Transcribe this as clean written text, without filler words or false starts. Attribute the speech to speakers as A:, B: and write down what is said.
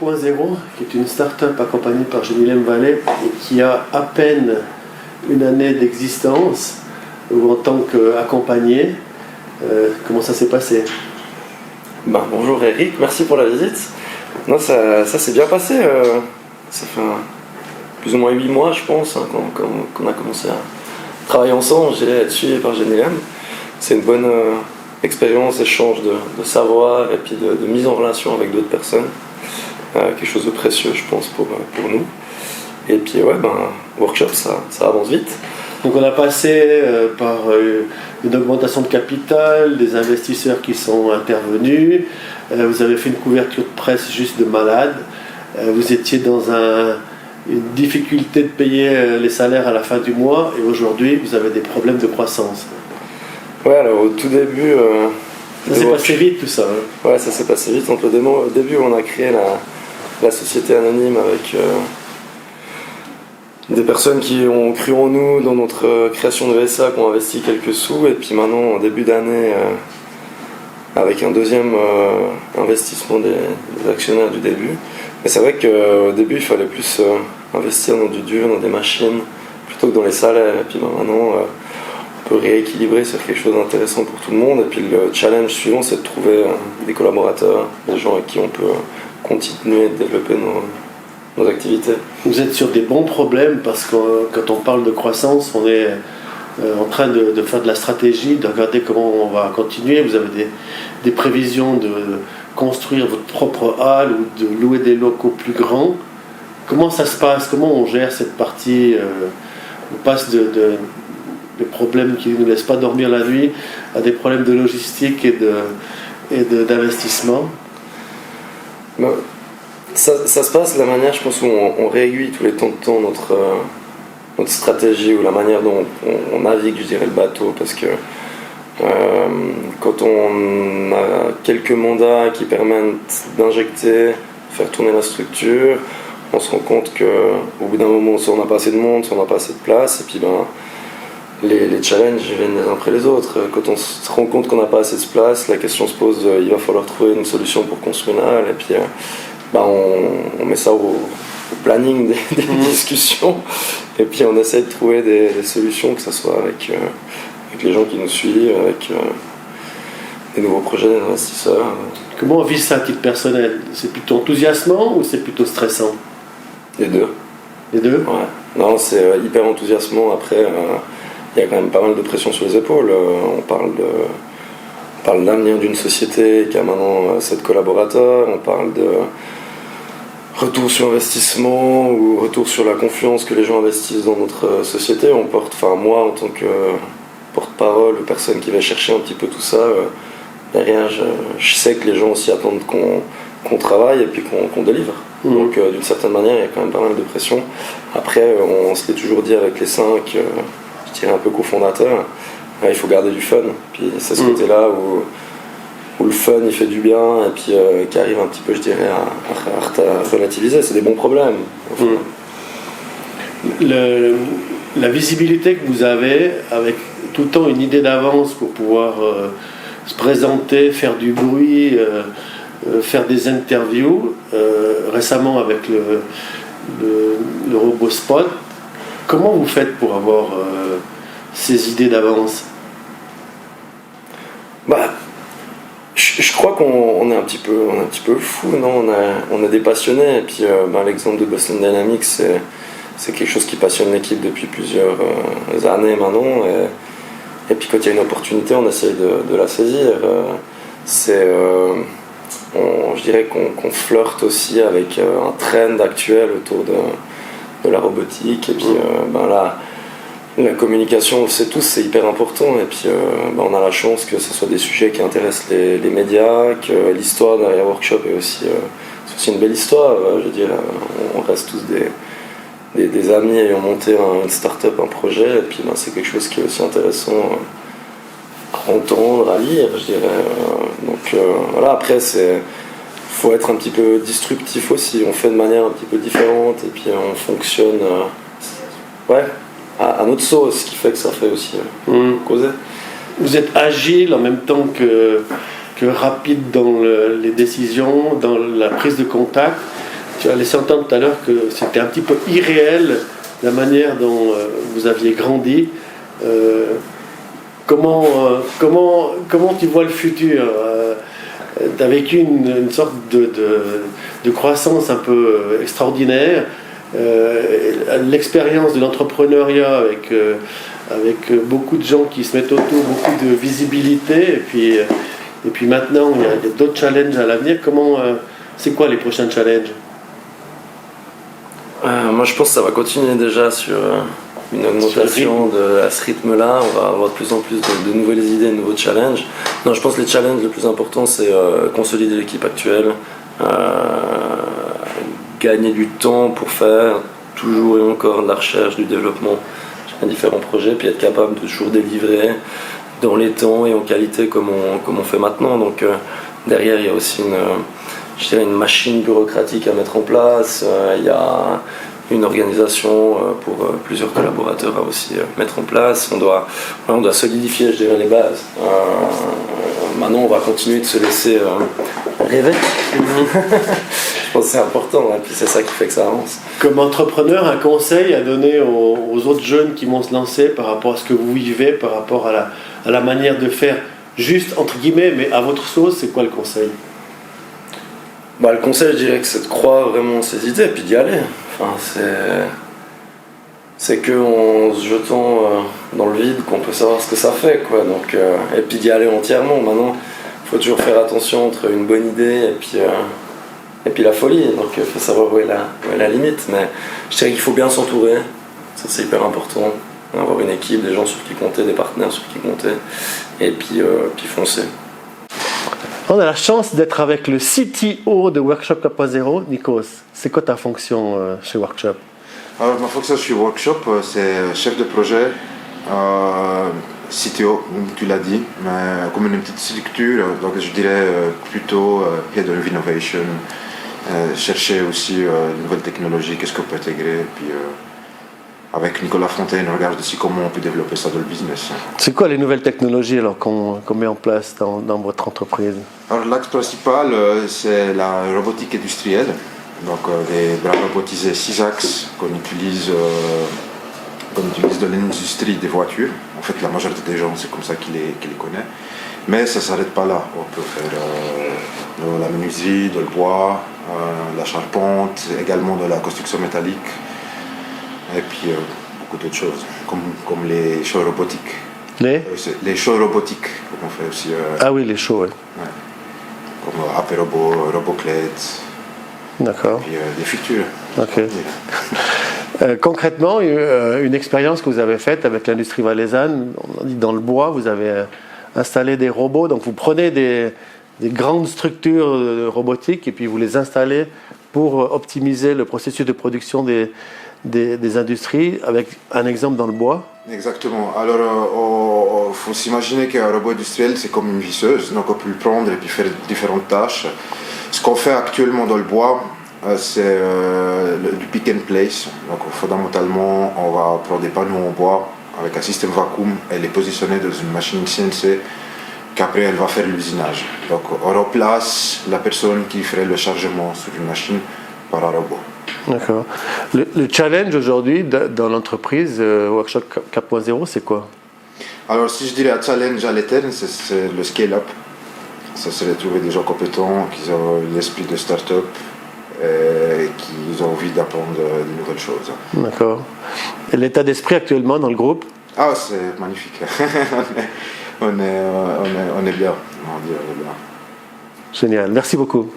A: Workshop.0, qui est une start-up accompagnée par Genilem Vallée et qui a à peine une année d'existence, ou en tant qu'accompagné, comment ça s'est passé?
B: Bonjour Eric, merci pour la visite. Non, ça s'est bien passé. Ça fait plus ou moins 8 mois, je pense, qu'on a commencé à travailler ensemble. J'ai été suivi par Genilem. C'est une bonne expérience, échange de savoir et puis de mise en relation avec d'autres personnes. Quelque chose de précieux, je pense, pour nous. Et puis, workshop, ça avance vite.
A: Donc on a passé par une augmentation de capital, des investisseurs qui sont intervenus, vous avez fait une couverture de presse juste de malade, vous étiez dans une difficulté de payer les salaires à la fin du mois et aujourd'hui vous avez des problèmes de croissance.
B: Ouais, alors au tout début...
A: ça s'est passé vite tout ça. Hein.
B: Ouais, ça s'est passé vite. Donc, au début on a créé la société anonyme avec... des personnes qui ont cru en nous dans notre création de VSA, qui ont investi quelques sous, et puis maintenant, en début d'année, avec un deuxième investissement des actionnaires du début. Mais c'est vrai qu'au début, il fallait plus investir dans du dur, dans des machines, plutôt que dans les salaires. Et puis maintenant, on peut rééquilibrer sur quelque chose d'intéressant pour tout le monde. Et puis le challenge suivant, c'est de trouver des collaborateurs, des gens avec qui on peut continuer de développer nos activités.
A: Vous êtes sur des bons problèmes parce que quand on parle de croissance, on est en train de faire de la stratégie, de regarder comment on va continuer. Vous avez des prévisions de construire votre propre hall ou de louer des locaux plus grands. Comment ça se passe? Comment on gère cette partie? On passe de problèmes qui ne nous laissent pas dormir la nuit à des problèmes de logistique et d'investissement.
B: Ça se passe de la manière, je pense, où on réaiguille tous les temps de temps notre stratégie ou la manière dont on navigue, je dirais, le bateau, parce que quand on a quelques mandats qui permettent d'injecter, faire tourner la structure, on se rend compte qu'au bout d'un moment, soit on n'a pas assez de monde, soit on n'a pas assez de place, et puis les challenges viennent les uns après les autres. Quand on se rend compte qu'on n'a pas assez de place, la question se pose, il va falloir trouver une solution pour construire une halle, et puis on met ça au planning des discussions et puis on essaie de trouver des solutions, que ce soit avec les gens qui nous suivent, avec des nouveaux projets d'investisseurs.
A: Comment on vit ça à titre personnel? C'est plutôt enthousiasmant ou c'est plutôt stressant?
B: Les deux.
A: Les deux?
B: Ouais. Non, c'est hyper enthousiasmant. Après, il y a quand même pas mal de pression sur les épaules. On parle de l'avenir d'une société qui a maintenant 7 collaborateurs, on parle de retour sur investissement ou retour sur la confiance que les gens investissent dans notre société. Moi en tant que porte-parole ou personne qui va chercher un petit peu tout ça, derrière je sais que les gens aussi attendent qu'on travaille et puis qu'on délivre. Donc d'une certaine manière il y a quand même pas mal de pression. Après on se l'est toujours dit avec les 5, je dirais un peu cofondateurs, il faut garder du fun. Puis c'est ce côté-là où le fun il fait du bien et puis qui arrive un petit peu, je dirais, à relativiser. C'est des bons problèmes.
A: La visibilité que vous avez, avec tout le temps une idée d'avance pour pouvoir se présenter, faire du bruit, faire des interviews, récemment avec le robot Spot, comment vous faites pour avoir ces idées d'avance?
B: Je crois qu'on est un petit peu fou, non? On est des passionnés, et puis l'exemple de Boston Dynamics, c'est quelque chose qui passionne l'équipe depuis plusieurs années maintenant, et puis quand il y a une opportunité, on essaye de la saisir. Je dirais qu'on flirte aussi avec un trend actuel autour de la robotique, et puis la communication, on le sait tous, c'est hyper important, et puis on a la chance que ce soit des sujets qui intéressent les médias, que l'histoire derrière Workshop est aussi, c'est aussi une belle histoire. Je veux dire, on reste tous des amis ayant monté une start-up, un projet, et puis c'est quelque chose qui est aussi intéressant à entendre, à lire, je dirais. Après, faut être un petit peu disruptif aussi, on fait de manière un petit peu différente, et puis on fonctionne à notre sauce, ce qui fait que ça fait aussi causer.
A: Vous êtes agile en même temps que rapide dans les décisions, dans la prise de contact. tu as laissé entendre tout à l'heure que c'était un petit peu irréel la manière dont vous aviez grandi. Comment tu vois le futur? Tu as vécu une sorte de croissance un peu extraordinaire. L'expérience de l'entrepreneuriat avec beaucoup de gens qui se mettent autour, beaucoup de visibilité, et puis maintenant il y a d'autres challenges à l'avenir. C'est quoi les prochains challenges?
B: Moi je pense que ça va continuer déjà sur une augmentation à ce rythme-là. On va avoir de plus en plus de nouvelles idées, de nouveaux challenges. Non, je pense que les challenges les plus importants, c'est consolider l'équipe actuelle, gagner du temps pour faire toujours et encore de la recherche, du développement sur différents projets, puis être capable de toujours délivrer dans les temps et en qualité comme on fait maintenant. Donc derrière, il y a aussi une machine bureaucratique à mettre en place. Il y a une organisation pour plusieurs collaborateurs à aussi mettre en place. On doit solidifier, je dirais, les bases. Maintenant, on va continuer de se laisser rêver. Je pense que c'est important, et puis c'est ça qui fait que ça avance.
A: Comme entrepreneur, un conseil à donner aux autres jeunes qui vont se lancer par rapport à ce que vous vivez, par rapport à la manière de faire, juste entre guillemets, mais à votre sauce, c'est quoi le conseil?
B: Le conseil, je dirais que c'est de croire vraiment en ses idées et puis d'y aller. Enfin, c'est qu'en se jetant dans le vide qu'on peut savoir ce que ça fait, quoi. Donc, et puis d'y aller entièrement. Maintenant, il faut toujours faire attention entre une bonne idée et puis la folie. Donc il faut savoir où est la limite. Mais je dirais qu'il faut bien s'entourer. Ça, c'est hyper important. Avoir une équipe, des gens sur qui compter, des partenaires sur qui compter. Et puis foncer.
A: On a la chance d'être avec le CTO de Workshop 4.0, Nikos. C'est quoi ta fonction chez Workshop?
C: Alors, ma fonction chez Workshop, c'est chef de projet, CTO, comme tu l'as dit, mais comme une petite structure, donc je dirais plutôt Head of Innovation, chercher aussi de nouvelles technologies, qu'est-ce qu'on peut intégrer, puis avec Nicolas Fontaine, on regarde aussi comment on peut développer ça dans le business.
A: C'est quoi les nouvelles technologies alors qu'on met en place dans votre entreprise? Alors
C: l'axe principal, c'est la robotique industrielle, donc des bras robotisés 6 axes qu'on utilise dans l'industrie des voitures. En fait, la majorité des gens, c'est comme ça qu'ils les connaissent. Mais ça ne s'arrête pas là. On peut faire de la menuiserie, de le bois, la charpente, également de la construction métallique. Et puis beaucoup d'autres choses, comme les shows robotiques. Les shows robotiques, qu'on fait aussi.
A: Ah oui, les shows, oui.
C: Ouais. Comme Apérobot, Robocled.
A: D'accord.
C: Et puis des futurs.
A: Ok. Concrètement, une expérience que vous avez faite avec l'industrie valaisanne, on dit dans le bois, vous avez installé des robots, donc vous prenez des grandes structures robotiques et puis vous les installez pour optimiser le processus de production des industries, avec un exemple dans le bois.
C: Exactement. Alors, il faut s'imaginer qu'un robot industriel, c'est comme une visseuse, donc on peut le prendre et puis faire différentes tâches. Ce qu'on fait actuellement dans le bois, c'est du pick and place. Donc, fondamentalement, on va prendre des panneaux en bois avec un système vacuum et les positionner dans une machine CNC qu'après elle va faire l'usinage. Donc, on remplace la personne qui ferait le chargement sur une machine par un robot.
A: D'accord. Le challenge aujourd'hui dans l'entreprise Workshop 4.0, c'est quoi?
C: Alors, si je dirais un challenge à l'éterne, c'est le scale-up. Ça serait trouver des gens compétents, qui ont l'esprit de start-up et qui ont envie d'apprendre de nouvelles choses.
A: D'accord. Et l'état d'esprit actuellement dans le groupe?
C: Ah, c'est magnifique. on est bien. On est bien.
A: Génial. Merci beaucoup.